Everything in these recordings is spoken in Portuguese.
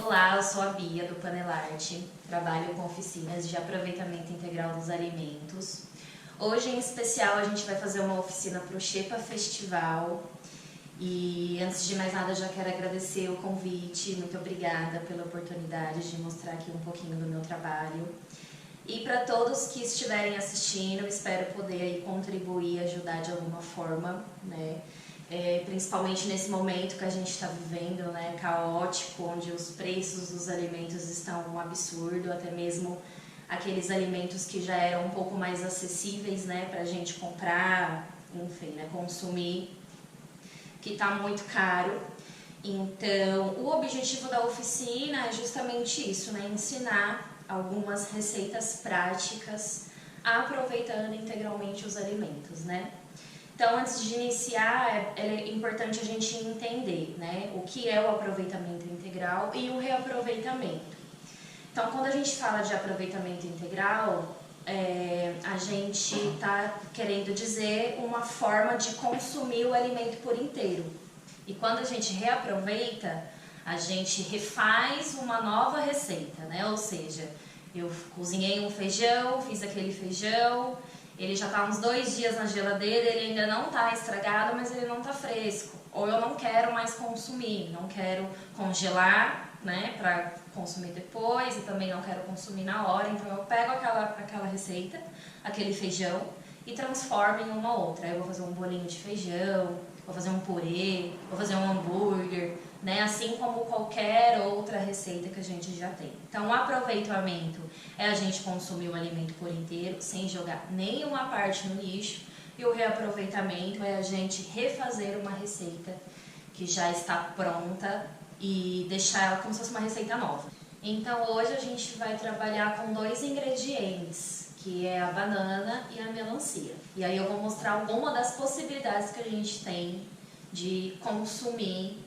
Olá, eu sou a Bia do Panelarte, trabalho com oficinas de aproveitamento integral dos alimentos. Hoje em especial a gente vai fazer uma oficina para o Xepa Festival e antes de mais nada eu já quero agradecer o convite, muito obrigada pela oportunidade de mostrar aqui um pouquinho do meu trabalho. E para todos que estiverem assistindo, espero poder aí contribuir, ajudar de alguma forma, né? Principalmente nesse momento que a gente está vivendo, né, caótico, onde os preços dos alimentos estão um absurdo, até mesmo aqueles alimentos que já eram um pouco mais acessíveis, né, para a gente comprar, enfim, né, consumir, que está muito caro. Então, o objetivo da oficina é justamente isso, né, ensinar algumas receitas práticas aproveitando integralmente os alimentos, né? Então, antes de iniciar, é importante a gente entender, né, o que é o aproveitamento integral e o reaproveitamento. Então, quando a gente fala de aproveitamento integral, a gente está querendo dizer uma forma de consumir o alimento por inteiro. E quando a gente reaproveita, a gente refaz uma nova receita, né? Ou seja, eu cozinhei um feijão, fiz aquele feijão, ele já está uns 2 dias na geladeira, ele ainda não está estragado, mas ele não está fresco. Ou eu não quero mais consumir, não quero congelar, né, para consumir depois e também não quero consumir na hora. Então eu pego aquela receita, aquele feijão e transformo em uma outra. Aí eu vou fazer um bolinho de feijão, vou fazer um purê, vou fazer um hambúrguer, né? Assim como qualquer outra receita que a gente já tem. Então, o aproveitamento é a gente consumir o alimento por inteiro, sem jogar nenhuma parte no lixo. E o reaproveitamento é a gente refazer uma receita que já está pronta e deixar ela como se fosse uma receita nova. Então, hoje a gente vai trabalhar com 2 ingredientes, que é a banana e a melancia. E aí eu vou mostrar alguma das possibilidades que a gente tem de consumir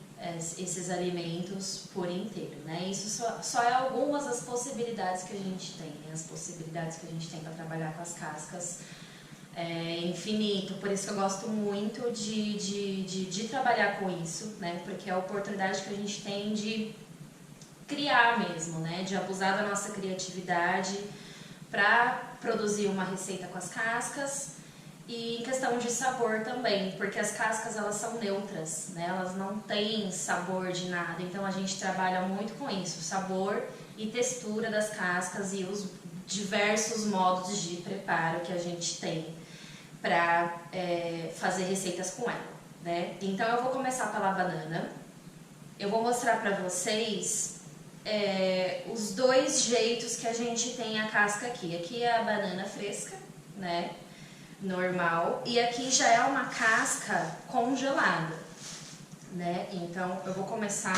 esses alimentos por inteiro, né? Isso só é algumas das possibilidades que a gente tem, né? As possibilidades que a gente tem para trabalhar com as cascas é infinito, por isso que eu gosto muito de trabalhar com isso, né? Porque é a oportunidade que a gente tem de criar mesmo, né? De abusar da nossa criatividade para produzir uma receita com as cascas. E em questão de sabor também, porque as cascas elas são neutras, né? Elas não têm sabor de nada, então a gente trabalha muito com isso, sabor e textura das cascas e os diversos modos de preparo que a gente tem para fazer receitas com ela, né? Então eu vou começar pela banana, eu vou mostrar para vocês os 2 jeitos que a gente tem a casca aqui. Aqui é a banana fresca, né? Normal, e aqui já é uma casca congelada, né? Então eu vou começar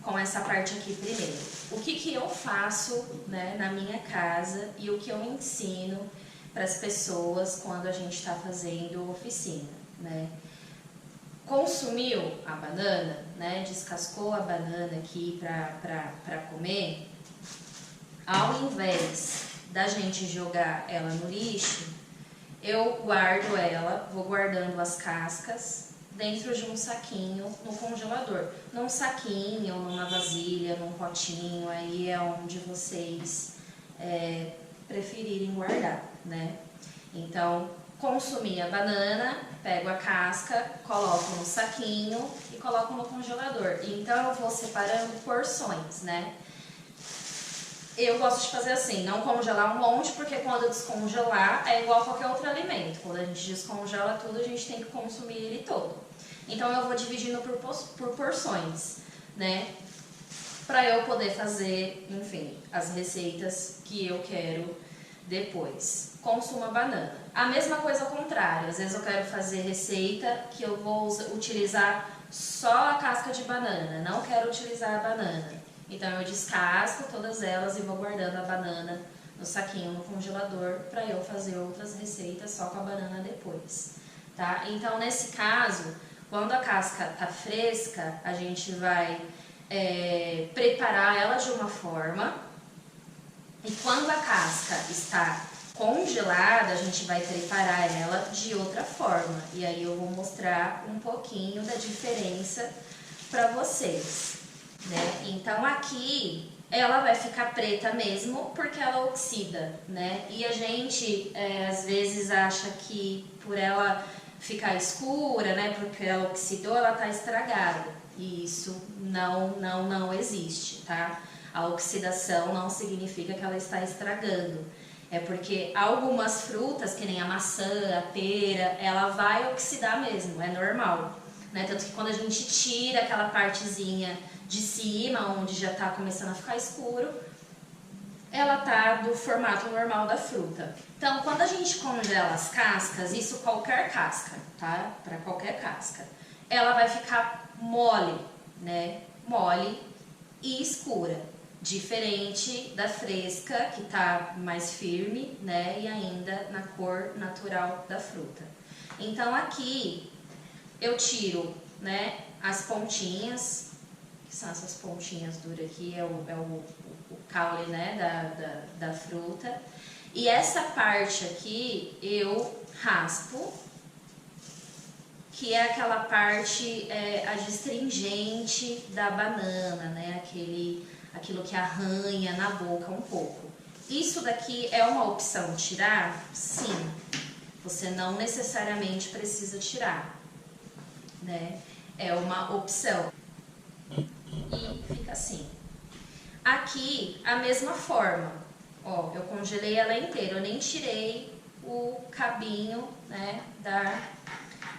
com essa parte aqui primeiro. O que eu faço, né, na minha casa e o que eu ensino para as pessoas quando a gente está fazendo oficina, né? Consumiu a banana, né? Descascou a banana aqui para comer, ao invés da gente jogar ela no lixo, eu guardo ela, vou guardando as cascas dentro de um saquinho no congelador. Num saquinho, numa vasilha, num potinho, aí é onde vocês preferirem guardar, né? Então, consumi a banana, pego a casca, coloco no saquinho e coloco no congelador. Então, eu vou separando porções, né? Eu gosto de fazer assim, não congelar um monte, porque quando descongelar é igual a qualquer outro alimento. Quando a gente descongela tudo, a gente tem que consumir ele todo. Então eu vou dividindo por porções, né? Pra eu poder fazer, enfim, as receitas que eu quero depois. Consumo a banana. A mesma coisa ao contrário, às vezes eu quero fazer receita que eu vou utilizar só a casca de banana, não quero utilizar a banana. Então eu descasco todas elas e vou guardando a banana no saquinho no congelador para eu fazer outras receitas só com a banana depois, tá? Então nesse caso, quando a casca tá fresca, a gente vai preparar ela de uma forma, e quando a casca está congelada, a gente vai preparar ela de outra forma. E aí eu vou mostrar um pouquinho da diferença para vocês. né? Então aqui ela vai ficar preta mesmo porque ela oxida, né? E a gente às vezes acha que por ela ficar escura, né? Porque ela oxidou, ela tá estragada. E isso não existe, tá? A oxidação não significa que ela está estragando. É porque algumas frutas, que nem a maçã, a pera, ela vai oxidar mesmo, é normal, né? Tanto que quando a gente tira aquela partezinha de cima, onde já está começando a ficar escuro, ela tá do formato normal da fruta. Então, quando a gente congela as cascas, isso qualquer casca, tá? Para qualquer casca, ela vai ficar mole, né? Mole e escura, diferente da fresca, que tá mais firme, né? E ainda na cor natural da fruta. Então, aqui eu tiro, né, as pontinhas, que são essas pontinhas duras aqui, é o caule, né, da fruta. E essa parte aqui eu raspo, que é aquela parte adstringente da banana, né, aquilo que arranha na boca um pouco. Isso daqui é uma opção tirar? Sim. Você não necessariamente precisa tirar, né? É uma opção. E fica assim. Aqui, a mesma forma. Ó, eu congelei ela inteira, eu nem tirei o cabinho, né, da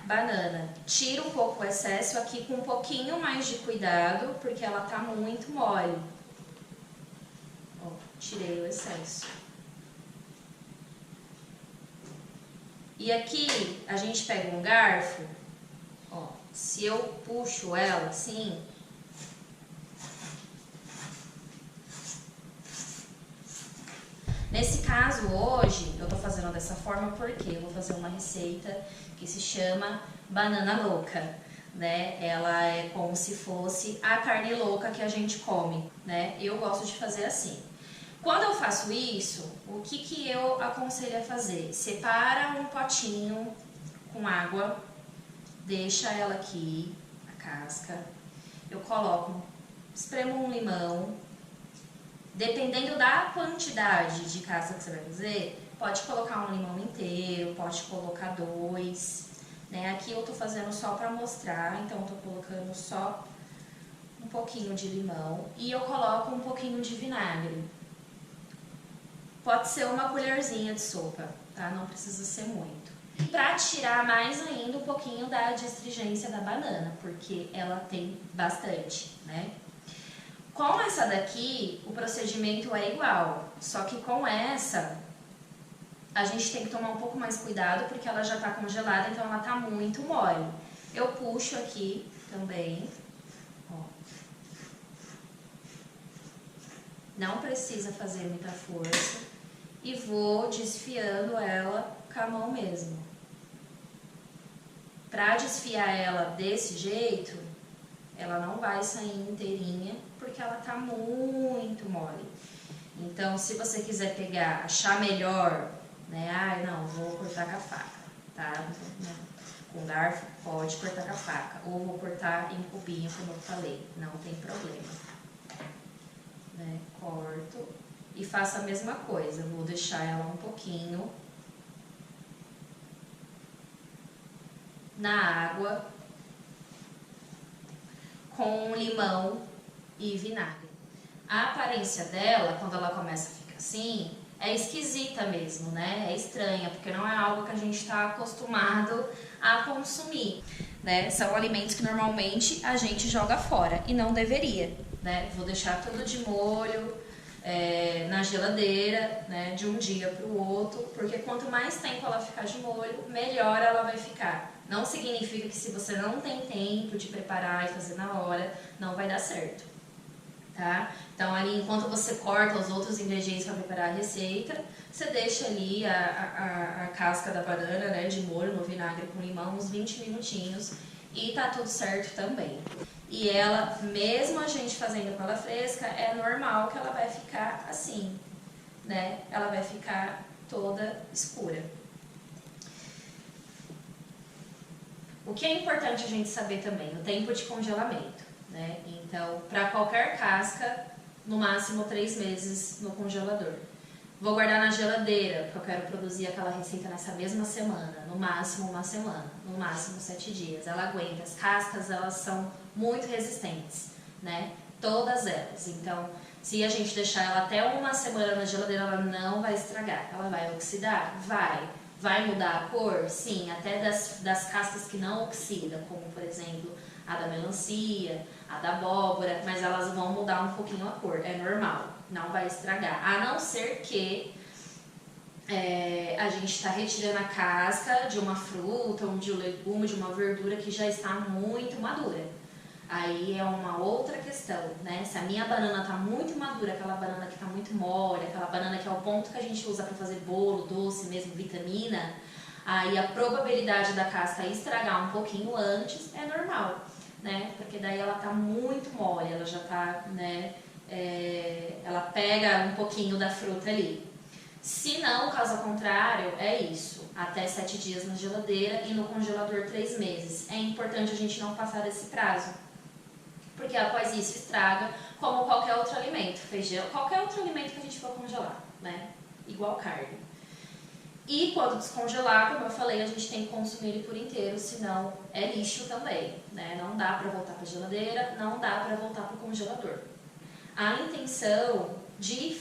banana. Tiro um pouco o excesso aqui com um pouquinho mais de cuidado, porque ela tá muito mole. Ó, tirei o excesso. E aqui, a gente pega um garfo, ó, se eu puxo ela assim, nesse caso hoje eu tô fazendo dessa forma porque eu vou fazer uma receita que se chama banana louca, né? Ela é como se fosse a carne louca que a gente come, né? Eu gosto de fazer assim. Quando eu faço isso, o que eu aconselho a fazer? Separa um potinho com água, deixa ela aqui, a casca. Eu coloco, espremo um limão. Dependendo da quantidade de casca que você vai fazer, pode colocar um limão inteiro, pode colocar 2. Né? Aqui eu tô fazendo só pra mostrar, então eu tô colocando só um pouquinho de limão e eu coloco um pouquinho de vinagre. Pode ser uma colherzinha de sopa, tá? Não precisa ser muito. Pra tirar mais ainda um pouquinho da adstringência da banana, porque ela tem bastante, né? Com essa daqui, o procedimento é igual, só que com essa, a gente tem que tomar um pouco mais cuidado, porque ela já tá congelada, então ela tá muito mole. Eu puxo aqui também, ó. Não precisa fazer muita força. E vou desfiando ela com a mão mesmo. Pra desfiar ela desse jeito, ela não vai sair inteirinha, porque ela tá muito mole. Então, se você quiser pegar, achar melhor, né? Ah, não, vou cortar com a faca, tá? Com garfo, pode cortar com a faca. Ou vou cortar em cubinho, como eu falei, não tem problema. Né? Corto. E faço a mesma coisa, vou deixar ela um pouquinho na água com limão e vinagre. A aparência dela, quando ela começa a ficar assim, é esquisita mesmo, né? É estranha, porque não é algo que a gente está acostumado a consumir, né? São alimentos que normalmente a gente joga fora e não deveria, né? Vou deixar tudo de molho na geladeira, né, de um dia para o outro, porque quanto mais tempo ela ficar de molho, melhor ela vai ficar. Não significa que se você não tem tempo de preparar e fazer na hora, não vai dar certo, tá? Então ali, enquanto você corta os outros ingredientes para preparar a receita, você deixa ali a casca da banana, né, de molho no vinagre com limão uns 20 minutinhos e tá tudo certo também. E ela, mesmo a gente fazendo com ela fresca, é normal que ela vai ficar assim, né? Ela vai ficar toda escura. O que é importante a gente saber também, o tempo de congelamento. né? Então, para qualquer casca, no máximo 3 meses no congelador. Vou guardar na geladeira, porque eu quero produzir aquela receita nessa mesma semana, no máximo uma semana, no máximo 7 dias. Ela aguenta. As cascas, elas são muito resistentes, né? Todas elas. Então, se a gente deixar ela até uma semana na geladeira, ela não vai estragar. Ela vai oxidar? Vai. Vai mudar a cor? Sim, até das cascas que não oxidam, como por exemplo a da melancia, a da abóbora, mas elas vão mudar um pouquinho a cor, é normal, não vai estragar. A não ser que a gente está retirando a casca de uma fruta, ou de um legume, de uma verdura que já está muito madura. Aí é uma outra questão, né? Se a minha banana está muito madura, aquela banana que está muito mole, aquela banana que é o ponto que a gente usa para fazer bolo, doce mesmo, vitamina, aí a probabilidade da casca estragar um pouquinho antes é normal, né? Porque daí ela está muito mole, ela já está, né? Ela pega um pouquinho da fruta ali. Se não, caso contrário, é isso. Até 7 dias na geladeira e no congelador 3 meses. É importante a gente não passar desse prazo, porque após isso estraga, como qualquer outro alimento, feijão, qualquer outro alimento que a gente for congelar, né? Igual carne. E quando descongelar, como eu falei, a gente tem que consumir ele por inteiro, senão é lixo também, né? Não dá para voltar para a geladeira, não dá para voltar para o congelador. A intenção de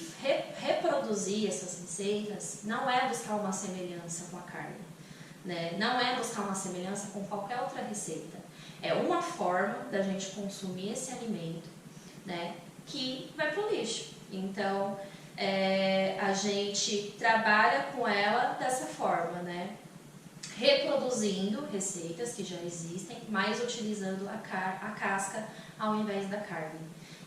reproduzir essas receitas não é buscar uma semelhança com a carne, né? Não é buscar uma semelhança com qualquer outra receita. É uma forma da gente consumir esse alimento, né, que vai pro lixo. Então, a gente trabalha com ela dessa forma, né, reproduzindo receitas que já existem, mas utilizando a casca ao invés da carne.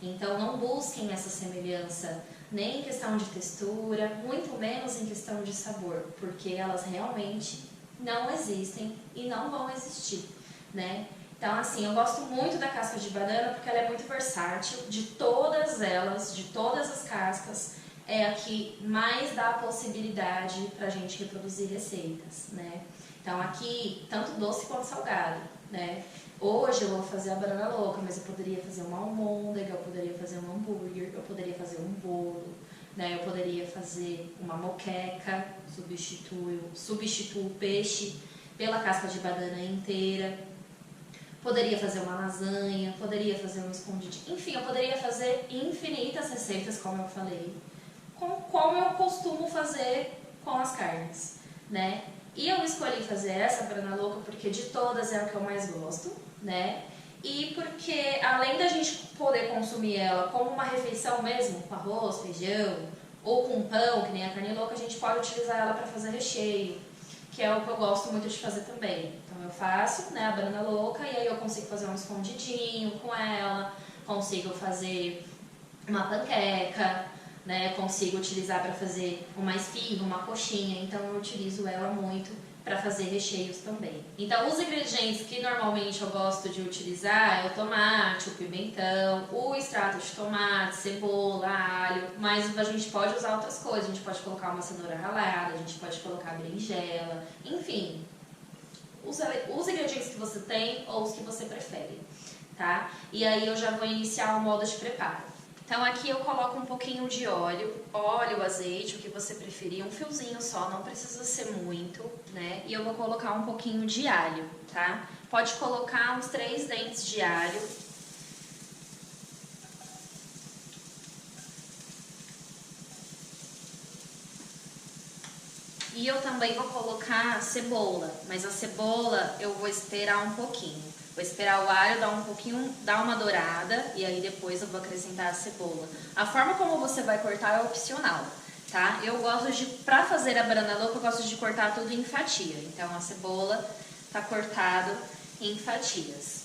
Então, não busquem essa semelhança nem em questão de textura, muito menos em questão de sabor, porque elas realmente não existem e não vão existir, né? Então, assim, eu gosto muito da casca de banana porque ela é muito versátil. De todas elas, de todas as cascas, é a que mais dá a possibilidade para a gente reproduzir receitas, né? Então, aqui, tanto doce quanto salgado, né? Hoje eu vou fazer a banana louca, mas eu poderia fazer uma almôndega, eu poderia fazer um hambúrguer, eu poderia fazer um bolo, né? Eu poderia fazer uma moqueca, substituo o peixe pela casca de banana inteira. Poderia fazer uma lasanha, poderia fazer um escondidinho, enfim, eu poderia fazer infinitas receitas, como eu falei, como eu costumo fazer com as carnes, né? E eu escolhi fazer essa banana louca porque de todas é o que eu mais gosto, né? E porque além da gente poder consumir ela como uma refeição mesmo, com arroz, feijão, ou com pão, que nem a carne louca, a gente pode utilizar ela para fazer recheio, que é o que eu gosto muito de fazer também. Então eu faço, né, a banana louca e aí eu consigo fazer um escondidinho com ela, consigo fazer uma panqueca, né, consigo utilizar para fazer uma esfirra, uma coxinha, então eu utilizo ela muito para fazer recheios também. Então os ingredientes que normalmente eu gosto de utilizar é o tomate, o pimentão, o extrato de tomate, cebola, alho, mas a gente pode usar outras coisas, a gente pode colocar uma cenoura ralada, a gente pode colocar berinjela, enfim, os ingredientes que você tem ou os que você prefere, tá? E aí eu já vou iniciar o modo de preparo. Então aqui eu coloco um pouquinho de óleo, azeite, o que você preferir, um fiozinho só, não precisa ser muito, né? E eu vou colocar um pouquinho de alho, tá? Pode colocar uns 3 dentes de alho. E eu também vou colocar cebola, mas a cebola eu vou esperar um pouquinho. Vou esperar o alho dar uma dourada e aí depois eu vou acrescentar a cebola. A forma como você vai cortar é opcional, tá? Eu gosto de, pra fazer a banana louca, eu gosto de cortar tudo em fatia. Então a cebola tá cortado em fatias.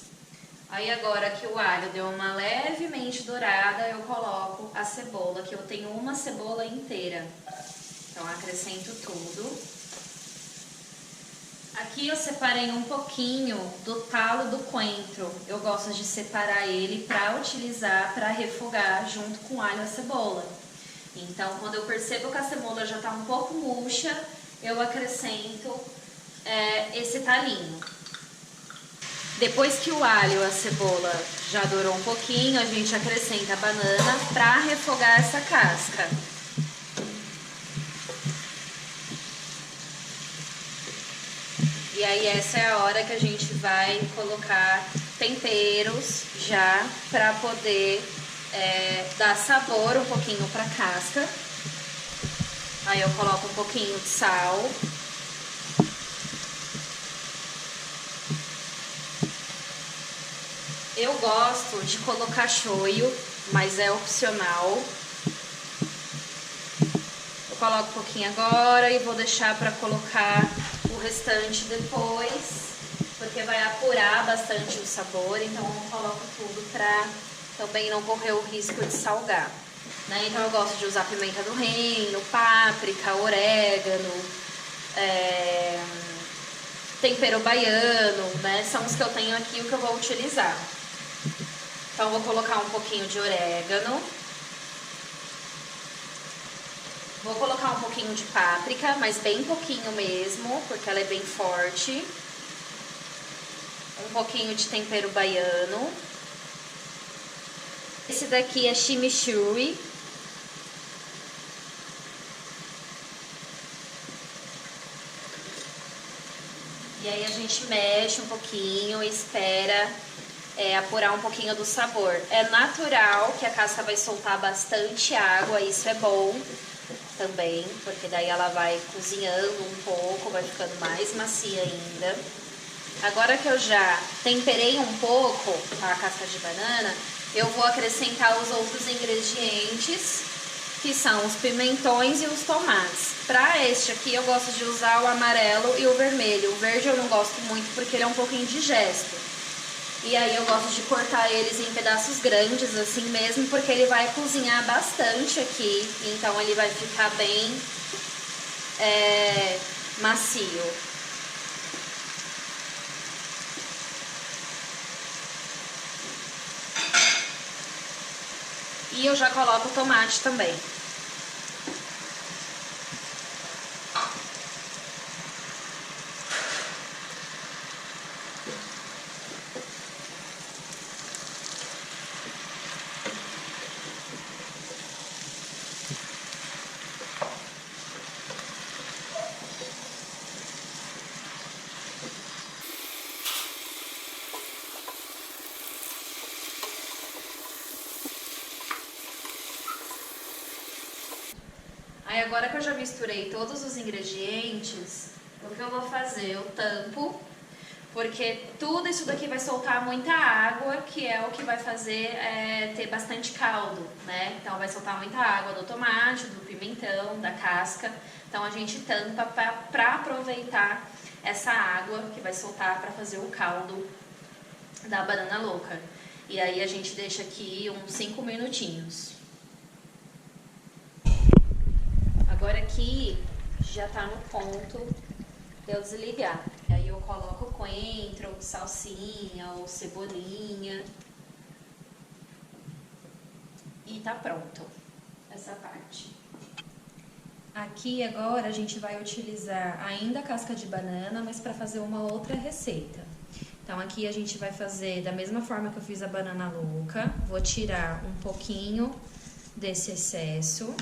Aí agora que o alho deu uma levemente dourada, eu coloco a cebola, que eu tenho uma cebola inteira. Então acrescento tudo. Aqui eu separei um pouquinho do talo do coentro. Eu gosto de separar ele para utilizar para refogar junto com o alho e a cebola. Então, quando eu percebo que a cebola já está um pouco murcha, eu acrescento esse talinho. Depois que o alho e a cebola Já dourou um pouquinho, a gente acrescenta a banana para refogar essa casca. E aí essa é a hora que a gente vai colocar temperos já para poder dar sabor um pouquinho para a casca. Aí eu coloco um pouquinho de sal. Eu gosto de colocar shoyu, mas é opcional. Eu coloco um pouquinho agora e vou deixar para colocar o restante depois, porque vai apurar bastante o sabor, então eu coloco tudo para também não correr o risco de salgar. Né? Então eu gosto de usar pimenta do reino, páprica, orégano, tempero baiano, né? São os que eu tenho aqui, o que eu vou utilizar. Então eu vou colocar um pouquinho de orégano. Vou colocar um pouquinho de páprica, mas bem pouquinho mesmo, porque ela é bem forte. Um pouquinho de tempero baiano. Esse daqui é chimichurri. E aí a gente mexe um pouquinho e espera apurar um pouquinho do sabor. É natural que a casca vai soltar bastante água, isso é bom também, porque daí ela vai cozinhando um pouco, vai ficando mais macia ainda. Agora que eu já temperei um pouco a casca de banana, eu vou acrescentar os outros ingredientes, que são os pimentões e os tomates. Para este aqui eu gosto de usar o amarelo e o vermelho. O verde eu não gosto muito porque ele é um pouco indigesto. E aí eu gosto de cortar eles em pedaços grandes assim mesmo, porque ele vai cozinhar bastante aqui, então ele vai ficar bem macio. E eu já coloco o tomate também. Aí agora que eu já misturei todos os ingredientes, o que eu vou fazer? Eu tampo, porque tudo isso daqui vai soltar muita água, que é o que vai fazer ter bastante caldo, né? Então vai soltar muita água do tomate, do pimentão, da casca. Então a gente tampa para aproveitar essa água que vai soltar para fazer o caldo da banana louca. E aí a gente deixa aqui uns 5 minutinhos. Agora aqui já tá no ponto de eu desligar. E aí eu coloco coentro, salsinha ou cebolinha. E tá pronto essa parte. Aqui agora a gente vai utilizar ainda a casca de banana, mas para fazer uma outra receita. Então aqui a gente vai fazer da mesma forma que eu fiz a banana louca. Vou tirar um pouquinho desse excesso.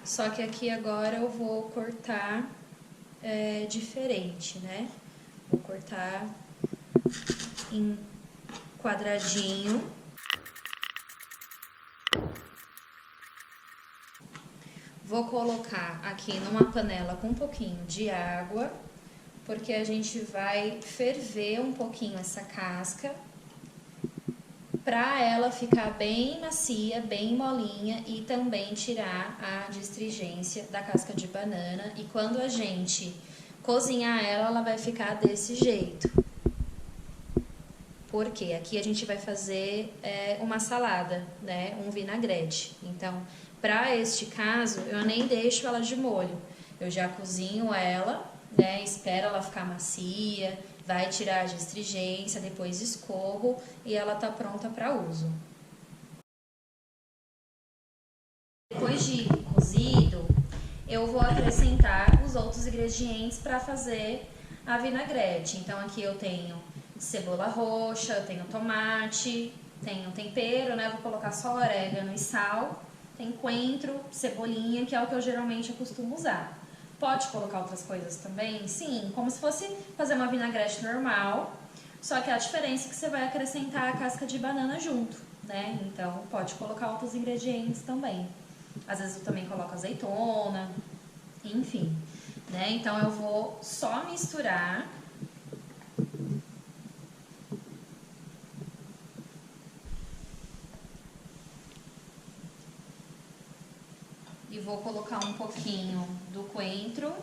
Só que aqui agora eu vou cortar diferente, né? Vou cortar em quadradinho. Vou colocar aqui numa panela com um pouquinho de água, porque a gente vai ferver um pouquinho essa casca, para ela ficar bem macia, bem molinha e também tirar a astringência da casca de banana. E quando a gente cozinhar ela, ela vai ficar desse jeito. Porque aqui a gente vai fazer uma salada, né? Um vinagrete. Então, para este caso, eu nem deixo ela de molho. Eu já cozinho ela, né? Espero ela ficar macia, vai tirar a astringência, depois escorro e ela tá pronta para uso. eu vou acrescentar os outros ingredientes para fazer a vinagrete. Então aqui eu tenho cebola roxa, eu tenho tomate, tenho tempero, né? Vou colocar só orégano e sal. Tem coentro, cebolinha, que é o que eu geralmente costumo usar. Pode colocar outras coisas também? Sim, como se fosse fazer uma vinagrete normal, só que a diferença é que você vai acrescentar a casca de banana junto, né? Então pode colocar outros ingredientes também. Às vezes eu também coloco azeitona, enfim, né? Então eu vou só misturar. E vou colocar um pouquinho do coentro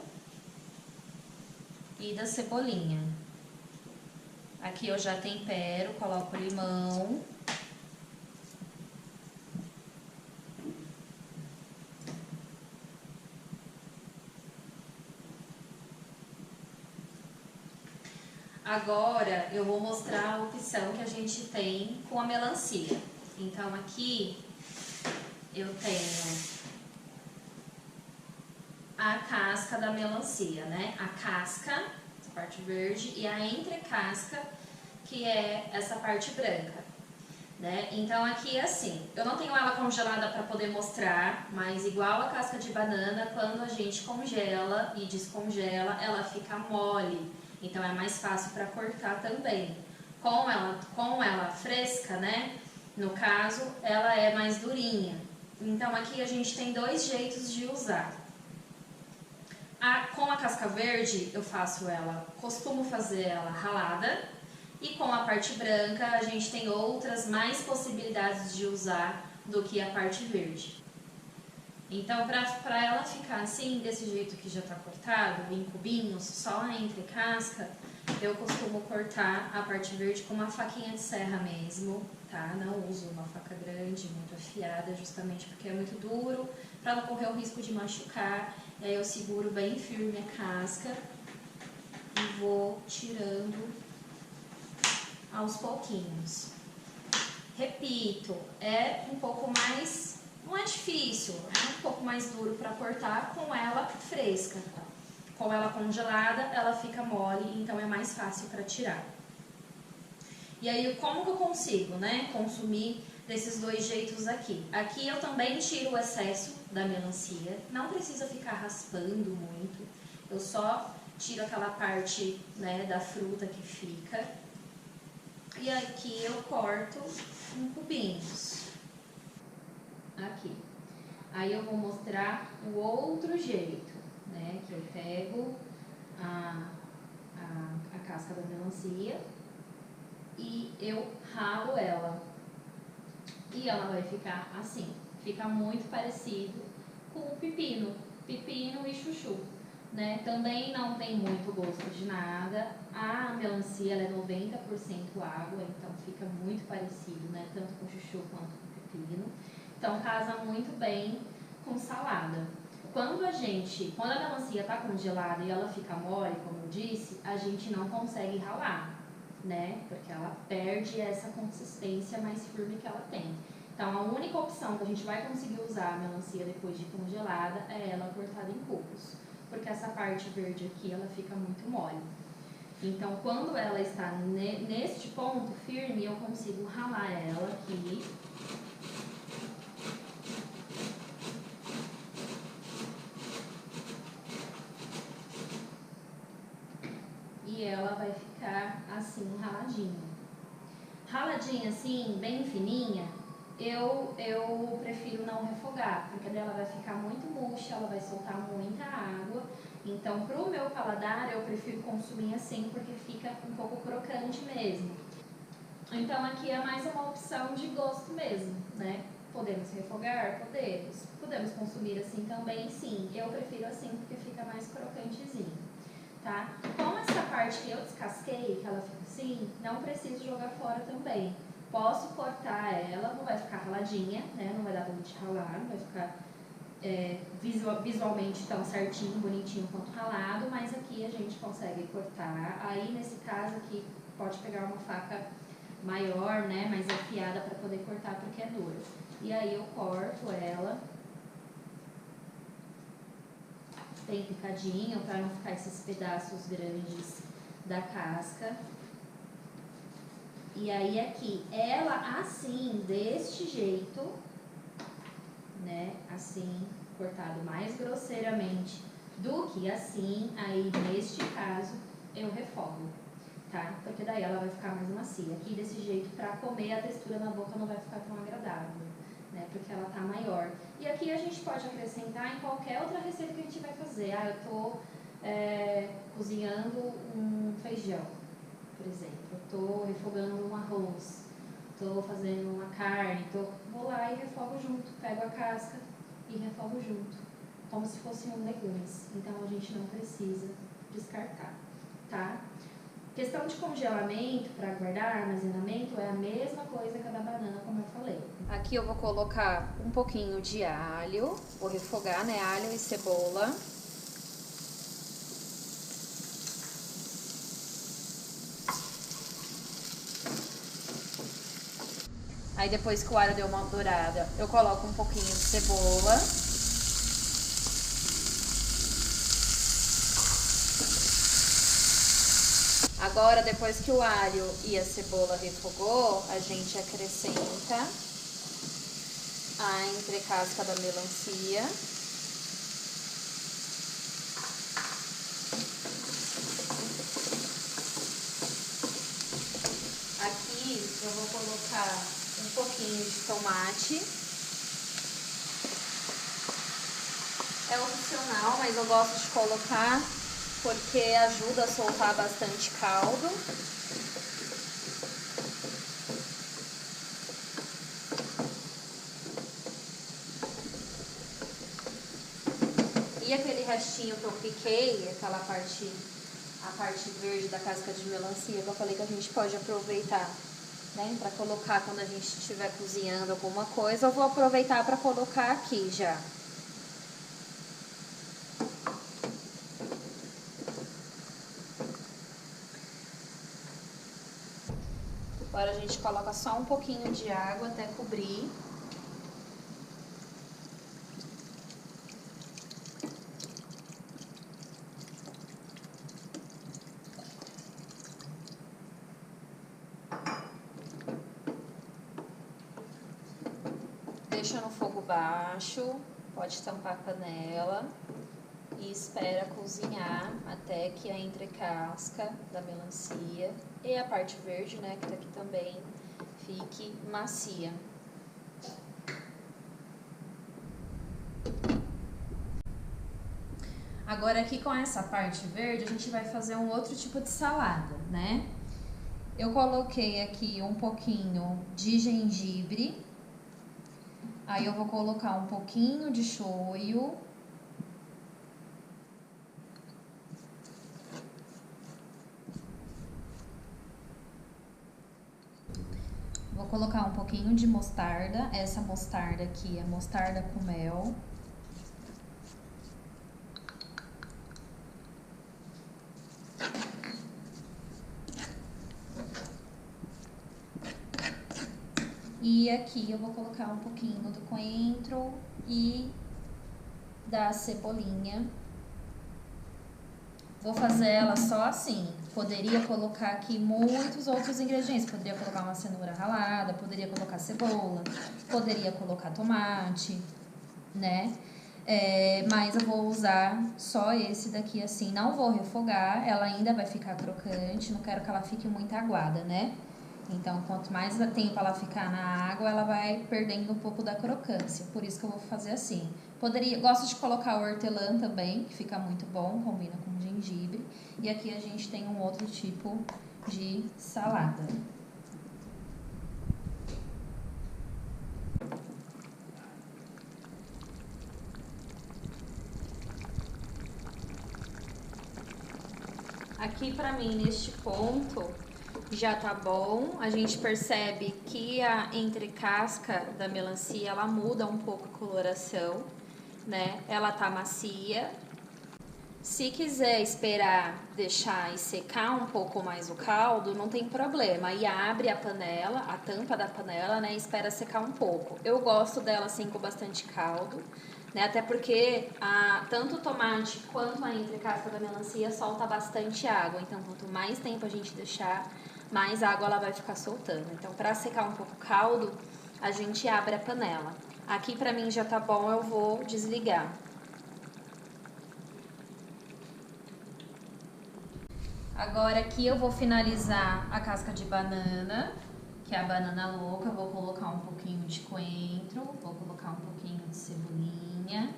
e da cebolinha. Aqui eu já tempero, coloco limão. Agora eu vou mostrar a opção que a gente tem com a melancia. Então aqui eu tenho a casca da melancia, né? A casca, essa parte verde, e a entrecasca, que é essa parte branca, né? Então aqui assim, eu não tenho ela congelada para poder mostrar, mas igual a casca de banana, quando a gente congela e descongela, ela fica mole, então é mais fácil para cortar também. Com ela fresca, né? No caso, ela é mais durinha. Então aqui a gente tem dois jeitos de usar. Com a casca verde eu costumo fazer ela ralada, e com a parte branca a gente tem outras mais possibilidades de usar do que a parte verde. Então para ela ficar assim, desse jeito que já está cortado, em cubinhos, só entre casca, eu costumo cortar a parte verde com uma faquinha de serra mesmo, tá? Não uso uma faca grande, muito afiada, justamente porque é muito duro, para não correr o risco de machucar. E aí eu seguro bem firme a casca e vou tirando aos pouquinhos. Repito, é um pouco mais, não é difícil, é um pouco mais duro para cortar com ela fresca. Com ela congelada, ela fica mole, então é mais fácil para tirar. E aí, como que eu consigo, né, consumir desses dois jeitos aqui? Aqui eu também tiro o excesso da melancia, não precisa ficar raspando muito, eu só tiro aquela parte, né, da fruta que fica. E aqui eu corto em cubinhos. Aqui. Aí eu vou mostrar o outro jeito, né, que eu pego a casca da melancia e eu ralo ela. E ela vai ficar assim, fica muito parecido com o pepino e chuchu, né? Também não tem muito gosto de nada. A melancia ela é 90% água, então fica muito parecido, né? Tanto com chuchu quanto com pepino. Então casa muito bem com salada. Quando a melancia está congelada e ela fica mole, como eu disse, a gente não consegue ralar, né? Porque ela perde essa consistência mais firme que ela tem. Então, a única opção que a gente vai conseguir usar a melancia depois de congelada é ela cortada em cubos, porque essa parte verde aqui, ela fica muito mole. Então, quando ela está neste ponto firme, eu consigo ralar ela aqui. E ela vai ficar assim, raladinha. Raladinha assim, bem fininha, eu prefiro não refogar, porque dela vai ficar muito murcha, ela vai soltar muita água. Então, pro meu paladar, eu prefiro consumir assim, porque fica um pouco crocante mesmo. Então, aqui é mais uma opção de gosto mesmo, né? Podemos refogar? Podemos. Podemos consumir assim também? Sim. Eu prefiro assim, porque fica mais crocantezinho, tá? Com essa parte que eu descasquei, que ela fica assim, não preciso jogar fora também. Posso cortar ela, não vai ficar raladinha, né? Não vai dar pra gente ralar, não vai ficar visualmente tão certinho, bonitinho quanto ralado, mas aqui a gente consegue cortar. Aí, nesse caso aqui, pode pegar uma faca maior, né? Mais afiada para poder cortar, porque é dura. E aí eu corto ela. bem picadinho, para não ficar esses pedaços grandes da casca. E aí aqui, ela assim, deste jeito, né, assim, cortado mais grosseiramente do que assim, aí neste caso eu refogo, tá? Porque daí ela vai ficar mais macia. Aqui desse jeito, pra comer, a textura na boca não vai ficar tão agradável, né? Porque ela tá maior. E aqui a gente pode acrescentar em qualquer outra receita que a gente vai fazer. Ah, eu tô cozinhando um feijão, por exemplo. Eu tô refogando um arroz. Tô fazendo uma carne. Vou lá e refogo junto. Pego a casca e refogo junto. Como se fosse um legumes. Então a gente não precisa descartar, tá? Questão de congelamento para guardar, armazenamento, é a mesma coisa que a da banana, como eu falei. Aqui eu vou colocar um pouquinho de alho, vou refogar, né, alho e cebola. Aí depois que o alho deu uma dourada, eu coloco um pouquinho de cebola. Agora, depois que o alho e a cebola refogou, a gente acrescenta a entrecasca da melancia. Aqui eu vou colocar um pouquinho de tomate. É opcional, mas eu gosto de colocar porque ajuda a soltar bastante caldo. E aquele restinho que eu piquei, a parte verde da casca de melancia que eu falei que a gente pode aproveitar, né, para colocar quando a gente estiver cozinhando alguma coisa, eu vou aproveitar para colocar aqui já. Agora a gente coloca só um pouquinho de água até cobrir. Deixa no fogo baixo, pode tampar a panela e espera cozinhar até que a entrecasca da melancia e a parte verde, né, que tá aqui também, fique macia. Agora aqui com essa parte verde a gente vai fazer um outro tipo de salada, né? Eu coloquei aqui um pouquinho de gengibre, aí eu vou colocar um pouquinho de shoyu, vou colocar um pouquinho de mostarda, essa mostarda aqui é mostarda com mel. E aqui eu vou colocar um pouquinho do coentro e da cebolinha. Vou fazer ela só assim. Poderia colocar aqui muitos outros ingredientes. Poderia colocar uma cenoura ralada, poderia colocar cebola, poderia colocar tomate, né? Mas eu vou usar só esse daqui assim. Não vou refogar, ela ainda vai ficar crocante. Não quero que ela fique muito aguada, né? Então, quanto mais tempo ela ficar na água, ela vai perdendo um pouco da crocância. Por isso que eu vou fazer assim. Gosto de colocar hortelã também, que fica muito bom, combina com gengibre. E aqui a gente tem um outro tipo de salada. Aqui pra mim, neste ponto, já tá bom. A gente percebe que a entrecasca da melancia, ela muda um pouco a coloração, né? Ela tá macia. Se quiser esperar deixar e secar um pouco mais o caldo, não tem problema. Aí abre a panela, a tampa da panela, né? E espera secar um pouco. Eu gosto dela assim com bastante caldo, né? Até porque tanto o tomate quanto a entrecasca da melancia solta bastante água. Então, quanto mais tempo a gente deixar, mais água ela vai ficar soltando. Então, para secar um pouco o caldo, a gente abre a panela. Aqui pra mim já tá bom, eu vou desligar. Agora aqui eu vou finalizar a casca de banana, que é a banana louca. Eu vou colocar um pouquinho de coentro, vou colocar um pouquinho de cebolinha.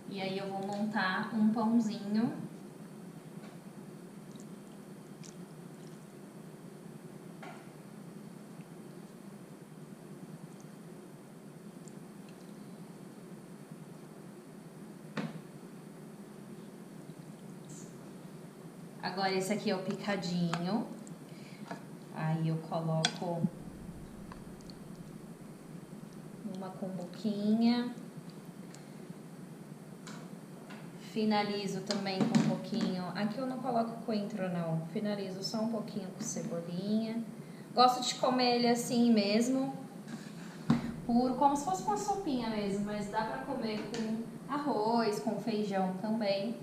E aí eu vou montar um pãozinho. Agora esse aqui é o picadinho. Aí eu coloco uma cumbuquinha. Finalizo também com um pouquinho, aqui eu não coloco coentro não, finalizo só um pouquinho com cebolinha. Gosto de comer ele assim mesmo, puro, como se fosse uma sopinha mesmo, mas dá pra comer com arroz, com feijão também.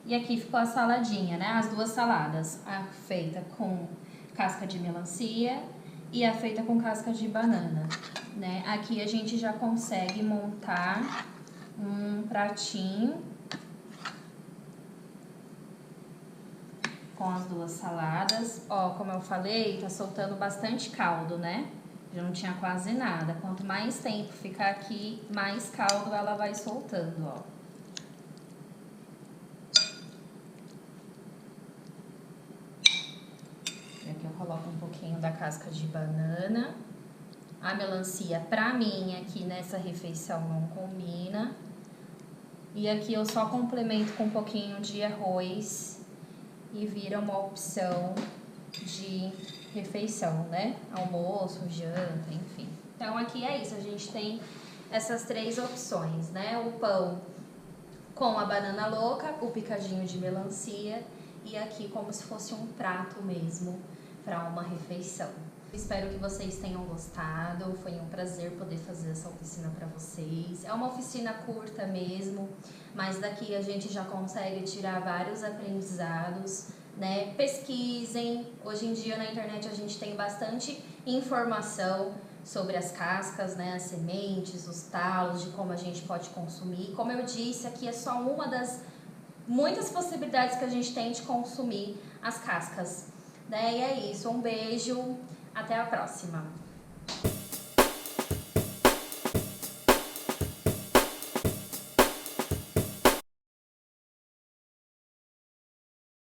E aqui ficou a saladinha, né, as duas saladas, a feita com casca de melancia e a feita com casca de banana, né. Aqui a gente já consegue montar um pratinho com as duas saladas. Ó, como eu falei, tá soltando bastante caldo, né? Já não tinha quase nada. Quanto mais tempo ficar aqui, mais caldo ela vai soltando, ó. Aqui eu coloco um pouquinho da casca de banana. A melancia, pra mim, aqui nessa refeição não combina. E aqui eu só complemento com um pouquinho de arroz e vira uma opção de refeição, né? Almoço, janta, enfim. Então aqui é isso, a gente tem essas três opções, né? O pão com a banana louca, o picadinho de melancia e aqui como se fosse um prato mesmo para uma refeição. Espero que vocês tenham gostado, foi um prazer poder fazer essa oficina para vocês. É uma oficina curta mesmo, mas daqui a gente já consegue tirar vários aprendizados, né? Pesquisem, hoje em dia na internet a gente tem bastante informação sobre as cascas, né? As sementes, os talos, de como a gente pode consumir. Como eu disse, aqui é só uma das muitas possibilidades que a gente tem de consumir as cascas, né? E é isso, um beijo, até a próxima!